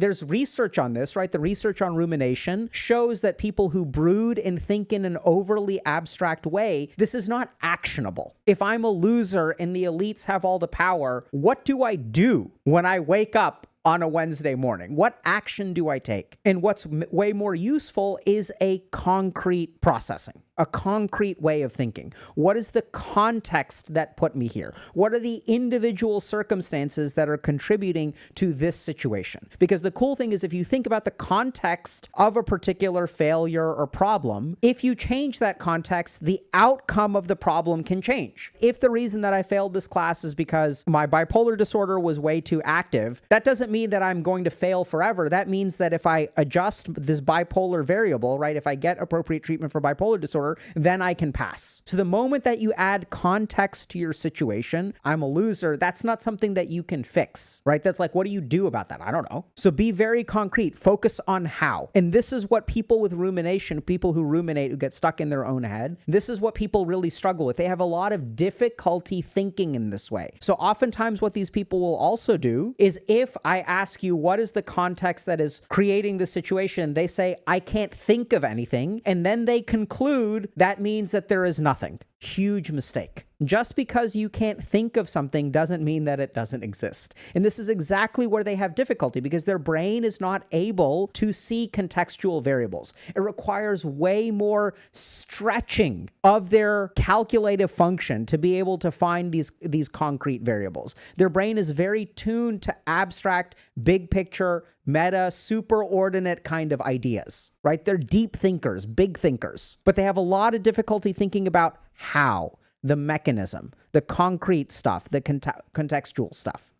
there's research on this, right? The research on rumination shows that people who brood and think in an overly abstract way, this is not actionable. If I'm a loser and the elites have all the power, what do I do when I wake up on a Wednesday morning? What action do I take? And what's way more useful is a concrete processing, a concrete way of thinking. What is the context that put me here? What are the individual circumstances that are contributing to this situation? Because the cool thing is, if you think about the context of a particular failure or problem, if you change that context, the outcome of the problem can change. If the reason that I failed this class is because my bipolar disorder was way too active, that doesn't mean that I'm going to fail forever. That means that if I adjust this bipolar variable, right, if I get appropriate treatment for bipolar disorder, then I can pass. So the moment that you add context to your situation, I'm a loser, that's not something that you can fix, right? That's like, what do you do about that? I don't know. So be very concrete. Focus on how. And this is what people with rumination, people who ruminate, who get stuck in their own head, this is what people really struggle with. They have a lot of difficulty thinking in this way. So oftentimes what these people will also do is, if I ask you, what is the context that is creating the situation? They say, I can't think of anything. And then they conclude that means that there is nothing. Huge mistake. Just because you can't think of something doesn't mean that it doesn't exist. And this is exactly where they have difficulty, because their brain is not able to see contextual variables. It requires way more stretching of their calculative function to be able to find these concrete variables. Their brain is very tuned to abstract, big picture, meta, superordinate kind of ideas, right? They're deep thinkers, big thinkers, but they have a lot of difficulty thinking about how, the mechanism, the concrete stuff, the contextual stuff.